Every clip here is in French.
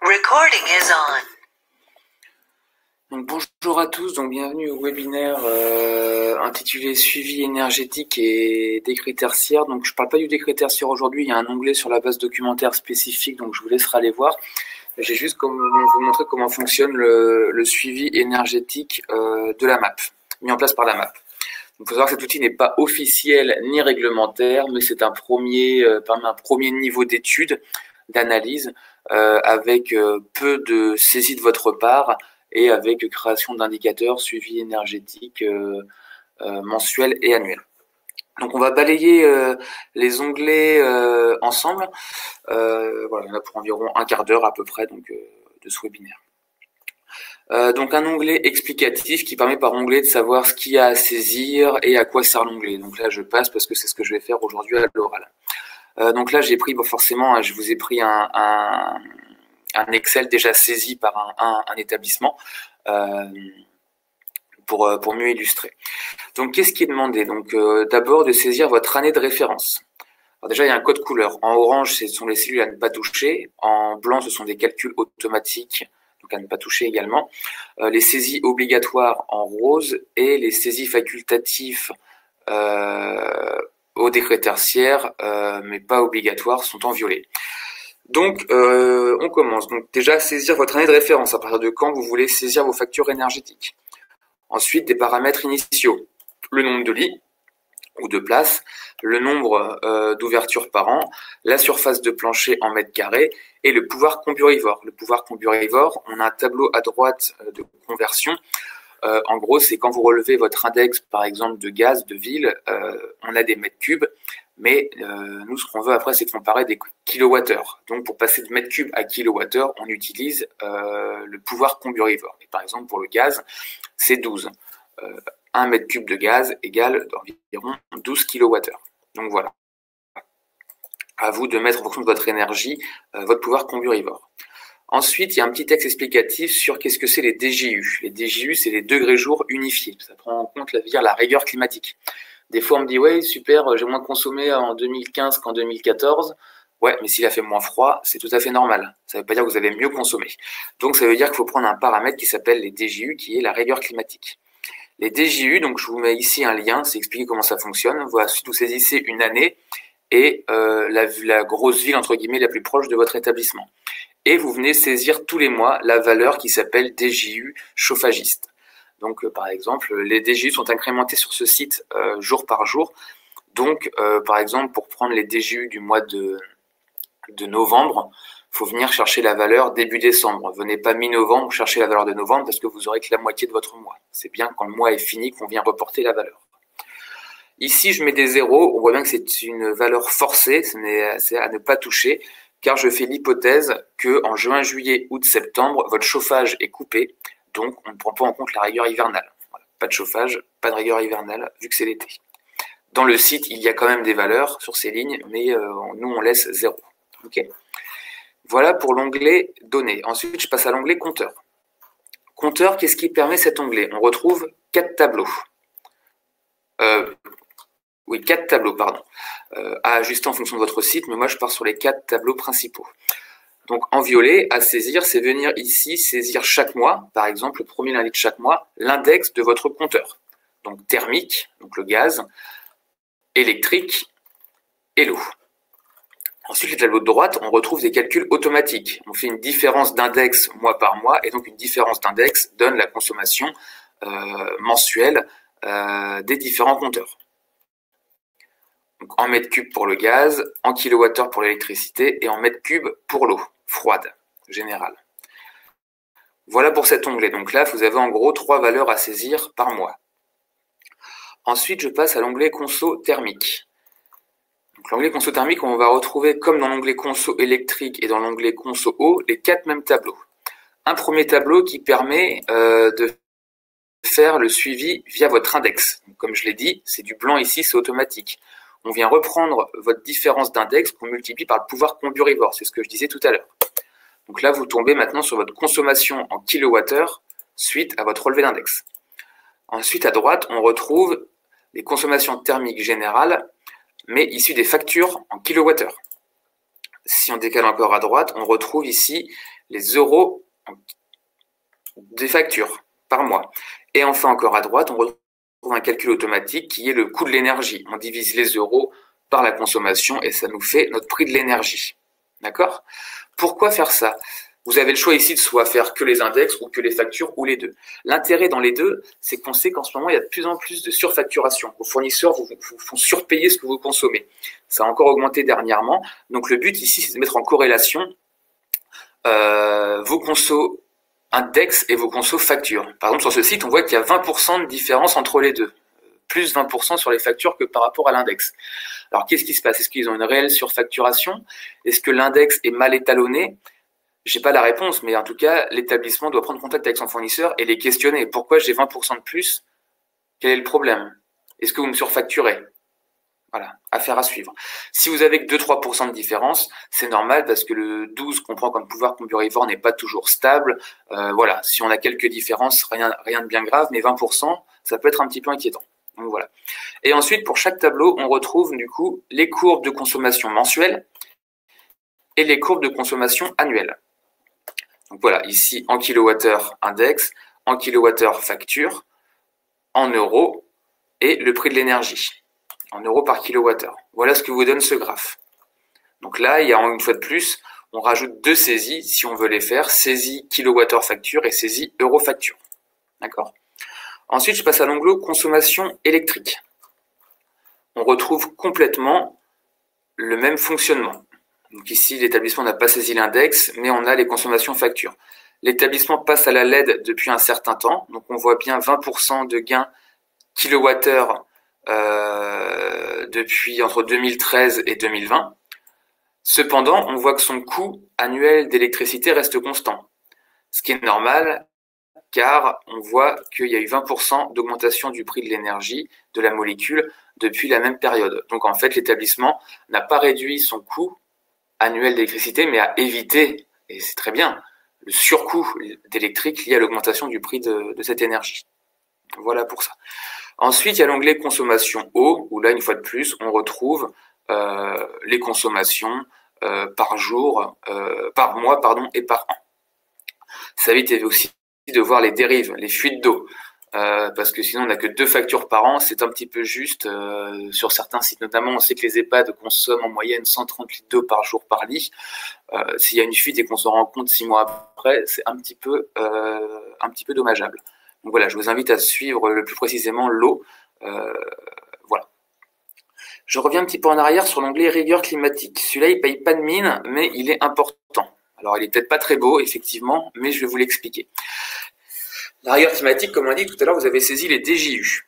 Recording is on. Donc, bonjour à tous, donc bienvenue au webinaire intitulé Suivi énergétique et décret tertiaire. Donc je ne parle pas du décret tertiaire aujourd'hui, il y a un onglet sur la base documentaire spécifique, donc je vous laisserai aller voir. J'ai juste vous montrer comment fonctionne le suivi énergétique de la MAP, mis en place par la MAP. Il faut savoir que cet outil n'est pas officiel ni réglementaire, mais c'est un premier niveau d'étude, d'analyse, avec peu de saisie de votre part et avec création d'indicateurs, suivi énergétique mensuel et annuel. Donc on va balayer les onglets ensemble. Voilà, il y en a pour environ un quart d'heure à peu près donc, de ce webinaire. Donc un onglet explicatif qui permet par onglet de savoir ce qu'il y a à saisir et à quoi sert l'onglet. Donc là je passe parce que c'est ce que je vais faire aujourd'hui à l'oral. Donc là j'ai pris, forcément je vous ai pris un Excel déjà saisi par un établissement pour mieux illustrer. Donc qu'est-ce qui est demandé? Donc d'abord de saisir votre année de référence. Alors déjà il y a un code couleur. En orange ce sont les cellules à ne pas toucher, en blanc ce sont des calculs automatiques, donc à ne pas toucher également, les saisies obligatoires en rose et les saisies facultatives au décret tertiaire, mais pas obligatoires, sont en violet. Donc on commence. Donc déjà saisir votre année de référence, à partir de quand vous voulez saisir vos factures énergétiques. Ensuite des paramètres initiaux, le nombre de lits ou de places, le nombre d'ouvertures par an, la surface de plancher en mètres carrés et le pouvoir comburivore. Le pouvoir comburivore, on a un tableau à droite de conversion. En gros, c'est quand vous relevez votre index, par exemple, de gaz, de ville, on a des mètres cubes, mais nous, ce qu'on veut après, c'est comparer des kilowattheures. Donc, pour passer de mètres cubes à kilowattheures, on utilise le pouvoir comburivore. Et par exemple, pour le gaz, c'est 12. 1 mètre cube de gaz égale environ 12 kilowattheures. Donc voilà. À vous de mettre en fonction de votre énergie, votre pouvoir comburivore. Ensuite, il y a un petit texte explicatif sur qu'est-ce que c'est les DJU. Les DJU, c'est les degrés jours unifiés. Ça prend en compte la rigueur climatique. Des fois, on me dit, ouais, super, j'ai moins consommé en 2015 qu'en 2014. Ouais, mais s'il a fait moins froid, c'est tout à fait normal. Ça ne veut pas dire que vous avez mieux consommé. Donc, ça veut dire qu'il faut prendre un paramètre qui s'appelle les DJU, qui est la rigueur climatique. Les DJU, donc je vous mets ici un lien, c'est expliquer comment ça fonctionne. Voilà, ensuite, vous saisissez une année et la grosse ville, entre guillemets, la plus proche de votre établissement. Et vous venez saisir tous les mois la valeur qui s'appelle DJU chauffagiste. Donc, par exemple, les DJU sont incrémentés sur ce site jour par jour. Donc, par exemple, pour prendre les DJU du mois de novembre, il faut venir chercher la valeur début décembre. Venez pas mi-novembre chercher la valeur de novembre parce que vous aurez que la moitié de votre mois. C'est bien quand le mois est fini qu'on vient reporter la valeur. Ici, je mets des zéros. On voit bien que c'est une valeur forcée, c'est à ne pas toucher, car je fais l'hypothèse que en juin, juillet, août, septembre, votre chauffage est coupé, donc on ne prend pas en compte la rigueur hivernale. Voilà. Pas de chauffage, pas de rigueur hivernale, vu que c'est l'été. Dans le site, il y a quand même des valeurs sur ces lignes, mais nous, on laisse 0. Okay. Voilà pour l'onglet Données. Ensuite, je passe à l'onglet Compteur. Compteur, qu'est-ce qui permet cet onglet? On retrouve 4 tableaux. 4 tableaux, pardon, à ajuster en fonction de votre site, mais moi je pars sur les 4 tableaux principaux. Donc en violet, à saisir, c'est venir ici saisir chaque mois, par exemple le premier lundi de chaque mois, l'index de votre compteur. Donc thermique, donc le gaz, électrique et l'eau. Ensuite, les tableaux de droite, on retrouve des calculs automatiques. On fait une différence d'index mois par mois, et donc une différence d'index donne la consommation mensuelle des différents compteurs. Donc en mètres cubes pour le gaz, en kilowattheure pour l'électricité et en mètres cubes pour l'eau froide, générale. Voilà pour cet onglet. Donc là, vous avez en gros 3 valeurs à saisir par mois. Ensuite, je passe à l'onglet conso thermique. L'onglet conso thermique, on va retrouver, comme dans l'onglet conso électrique et dans l'onglet conso eau, les 4 mêmes tableaux. Un premier tableau qui permet de faire le suivi via votre index. Donc, comme je l'ai dit, c'est du blanc ici, c'est automatique. On vient reprendre votre différence d'index qu'on multiplie par le pouvoir comburivore. C'est ce que je disais tout à l'heure. Donc là, vous tombez maintenant sur votre consommation en kilowattheure suite à votre relevé d'index. Ensuite, à droite, on retrouve les consommations thermiques générales, mais issues des factures en kilowattheure. si on décale encore à droite, on retrouve ici les euros des factures par mois. Et enfin, encore à droite, on retrouve un calcul automatique qui est le coût de l'énergie. On divise les euros par la consommation et ça nous fait notre prix de l'énergie. D'accord? Pourquoi faire ça? Vous avez le choix ici de soit faire que les index ou que les factures ou les deux. L'intérêt dans les deux, c'est qu'on sait qu'en ce moment, il y a de plus en plus de surfacturation. Vos fournisseurs vous font surpayer ce que vous consommez. Ça a encore augmenté dernièrement. Donc le but ici, c'est de mettre en corrélation vos consos index et vos consos factures. Par exemple, sur ce site, on voit qu'il y a 20% de différence entre les deux. Plus 20% sur les factures que par rapport à l'index. Alors, qu'est-ce qui se passe? Est-ce qu'ils ont une réelle surfacturation? Est-ce que l'index est mal étalonné? J'ai pas la réponse, mais en tout cas, l'établissement doit prendre contact avec son fournisseur et les questionner. Pourquoi j'ai 20% de plus? Quel est le problème? Est-ce que vous me surfacturez? Voilà, affaire à suivre. Si vous avez que 2-3% de différence, c'est normal parce que le 12 qu'on prend comme pouvoir comburivore n'est pas toujours stable. Voilà, si on a quelques différences, rien de bien grave, mais 20%, ça peut être un petit peu inquiétant. Donc voilà. Et ensuite, pour chaque tableau, on retrouve du coup les courbes de consommation mensuelle et les courbes de consommation annuelle. Donc voilà, ici en kilowattheure index, en kilowattheure facture, en euros et le prix de l'énergie, en euros par kilowattheure. Voilà ce que vous donne ce graphe. Donc là, il y a une fois de plus, on rajoute deux saisies si on veut les faire, saisie kilowattheure facture et saisie euro facture. D'accord? Ensuite, je passe à l'onglet consommation électrique. On retrouve complètement le même fonctionnement. Donc ici, l'établissement n'a pas saisi l'index, mais on a les consommations factures. L'établissement passe à la LED depuis un certain temps, donc on voit bien 20% de gain kilowattheure depuis entre 2013 et 2020. Cependant, on voit que son coût annuel d'électricité reste constant, ce qui est normal car on voit qu'il y a eu 20% d'augmentation du prix de l'énergie, de la molécule, depuis la même période. Donc en fait, l'établissement n'a pas réduit son coût annuel d'électricité, mais a évité, et c'est très bien, le surcoût d'électrique lié à l'augmentation du prix de cette énergie. Voilà pour ça. Ensuite, il y a l'onglet consommation eau, où là, une fois de plus, on retrouve les consommations par jour, par mois, pardon, et par an. Ça évite aussi de voir les dérives, les fuites d'eau, parce que sinon on n'a que 2 factures par an, c'est un petit peu juste. Sur certains sites notamment, on sait que les EHPAD consomment en moyenne 130 litres d'eau par jour par lit. S'il y a une fuite et qu'on s'en rend compte 6 mois après, c'est un petit peu dommageable. Donc voilà, je vous invite à suivre le plus précisément l'eau. Voilà. Je reviens un petit peu en arrière sur l'onglet rigueur climatique. Celui-là, il ne paye pas de mine, mais il est important. Alors, il est peut-être pas très beau, effectivement, mais je vais vous l'expliquer. La rigueur climatique, comme on l'a dit tout à l'heure, vous avez saisi les DJU.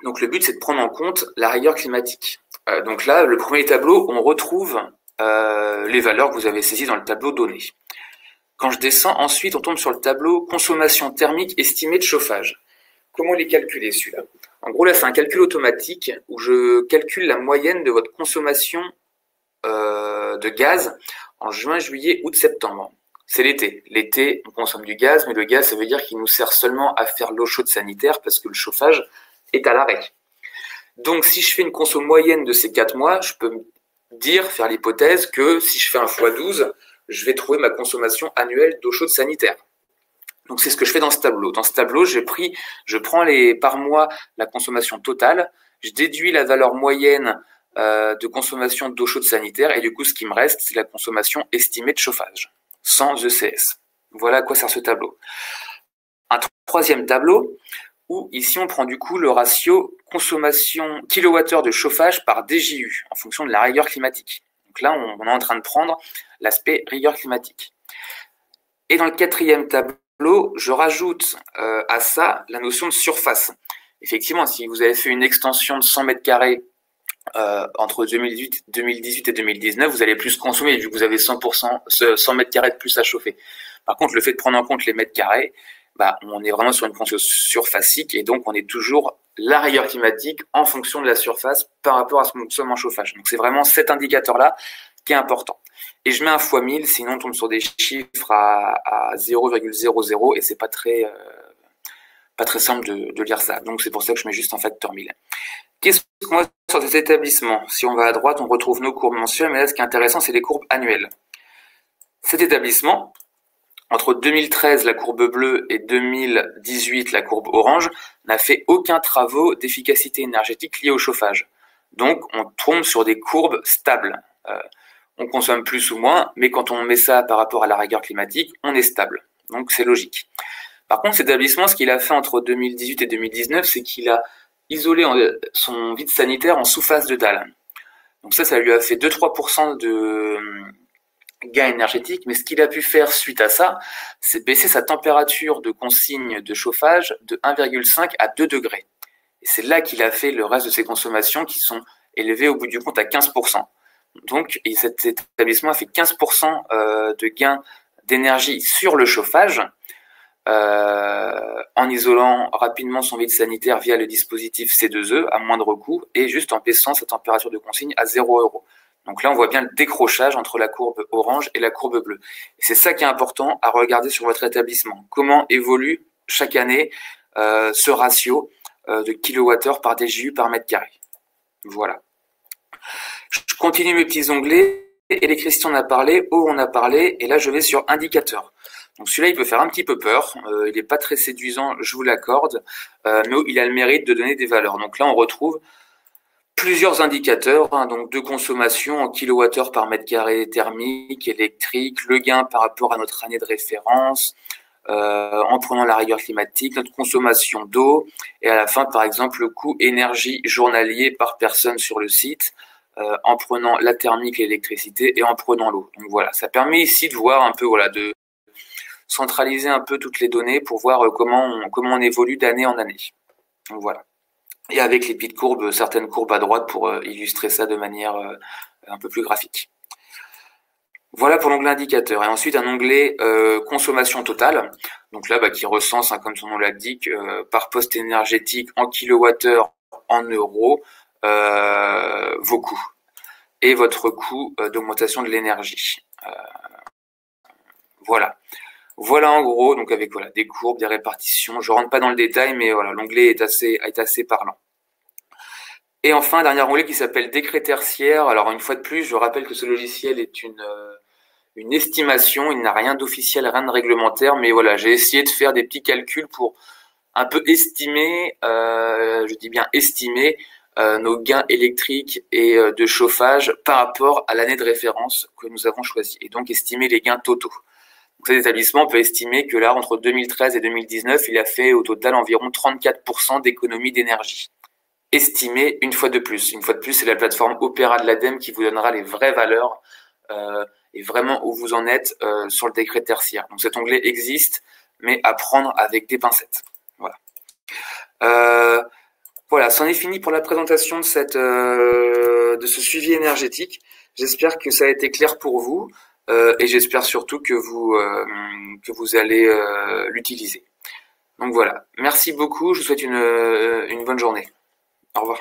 Donc, le but, c'est de prendre en compte la rigueur climatique. Donc là, le premier tableau, on retrouve les valeurs que vous avez saisies dans le tableau donné. Quand je descends, ensuite, on tombe sur le tableau consommation thermique estimée de chauffage. Comment les calculer, celui-là? En gros, là, c'est un calcul automatique où je calcule la moyenne de votre consommation de gaz en juin, juillet, août, septembre. C'est l'été. L'été, on consomme du gaz, mais le gaz, ça veut dire qu'il nous sert seulement à faire l'eau chaude sanitaire parce que le chauffage est à l'arrêt. Donc, si je fais une conso moyenne de ces 4 mois, je peux faire l'hypothèse que si je fais un x12, je vais trouver ma consommation annuelle d'eau chaude sanitaire. Donc, c'est ce que je fais dans ce tableau. Dans ce tableau, je prends par mois la consommation totale, je déduis la valeur moyenne de consommation d'eau chaude sanitaire et du coup, ce qui me reste, c'est la consommation estimée de chauffage, sans ECS. Voilà à quoi sert ce tableau. Un troisième tableau où ici, on prend du coup le ratio consommation kilowattheure de chauffage par DJU en fonction de la rigueur climatique. Donc là, on est en train de prendre l'aspect rigueur climatique. Et dans le quatrième tableau, je rajoute à ça la notion de surface. Effectivement, si vous avez fait une extension de 100 mètres carrés entre 2018 et 2019, vous allez plus consommer vu que vous avez 100 mètres carrés de plus à chauffer. Par contre, le fait de prendre en compte les mètres carrés, on est vraiment sur une conso surfacique et donc on est toujours la rigueur climatique en fonction de la surface par rapport à ce qu'on consomme en chauffage. Donc c'est vraiment cet indicateur-là qui est important. Et je mets un fois 1000, sinon on tombe sur des chiffres à 0,00 et c'est pas très simple de lire ça. Donc c'est pour ça que je mets juste un facteur 1000. Qu'est-ce qu'on voit sur cet établissement. Si on va à droite, on retrouve nos courbes mensuelles, mais là, ce qui est intéressant, c'est les courbes annuelles. Cet établissement, entre 2013, la courbe bleue, et 2018, la courbe orange, n'a fait aucun travaux d'efficacité énergétique liés au chauffage. Donc, on tombe sur des courbes stables. On consomme plus ou moins, mais quand on met ça par rapport à la rigueur climatique, on est stable. Donc, c'est logique. Par contre, cet établissement, ce qu'il a fait entre 2018 et 2019, c'est qu'il a isolé son vide sanitaire en sous-face de dalle. Donc ça lui a fait 2-3% de gain énergétique, mais ce qu'il a pu faire suite à ça, c'est baisser sa température de consigne de chauffage de 1,5 à 2 degrés. Et c'est là qu'il a fait le reste de ses consommations qui sont élevées au bout du compte à 15%. Donc cet établissement a fait 15% de gain d'énergie sur le chauffage, en isolant rapidement son vide sanitaire via le dispositif C2E à moindre coût et juste en baissant sa température de consigne à 0 €. Donc là, on voit bien le décrochage entre la courbe orange et la courbe bleue. Et c'est ça qui est important à regarder sur votre établissement. Comment évolue chaque année ce ratio de kWh par DJU par mètre carré. Voilà. Je continue mes petits onglets. Électricité, on a parlé. Eau, on a parlé. Et là, je vais sur indicateur. Donc celui-là, il peut faire un petit peu peur. Il n'est pas très séduisant, je vous l'accorde. Mais il a le mérite de donner des valeurs. Donc là, on retrouve plusieurs indicateurs, donc de consommation en kilowattheure par mètre carré thermique, électrique, le gain par rapport à notre année de référence, en prenant la rigueur climatique, notre consommation d'eau, et à la fin, par exemple, le coût énergie journalier par personne sur le site, en prenant la thermique, l'électricité et en prenant l'eau. Donc voilà, ça permet ici de voir un peu, voilà, de centraliser un peu toutes les données pour voir comment on évolue d'année en année. Donc voilà. Et avec les petites courbes, certaines courbes à droite pour illustrer ça de manière un peu plus graphique. Voilà pour l'onglet indicateur. Et ensuite un onglet consommation totale. Donc là, qui recense, comme son nom l'indique, par poste énergétique en kilowattheure, en euros, vos coûts. Et votre coût d'augmentation de l'énergie. Voilà. Voilà en gros, donc avec des courbes, des répartitions. Je rentre pas dans le détail, mais voilà, l'onglet est assez parlant. Et enfin, un dernier onglet qui s'appelle décret tertiaire. Alors une fois de plus, je rappelle que ce logiciel est une estimation, il n'a rien d'officiel, rien de réglementaire, mais voilà, j'ai essayé de faire des petits calculs pour un peu estimer, je dis bien estimer, nos gains électriques et de chauffage par rapport à l'année de référence que nous avons choisie, et donc estimer les gains totaux. Donc, cet établissement peut estimer que là, entre 2013 et 2019, il a fait au total environ 34% d'économie d'énergie. Estimé une fois de plus. Une fois de plus, c'est la plateforme Opéra de l'ADEME qui vous donnera les vraies valeurs et vraiment où vous en êtes sur le décret tertiaire. Donc cet onglet existe, mais à prendre avec des pincettes. Voilà. Voilà, c'en est fini pour la présentation de ce suivi énergétique. J'espère que ça a été clair pour vous et j'espère surtout que vous allez l'utiliser. Donc voilà, merci beaucoup, je vous souhaite une bonne journée. Au revoir.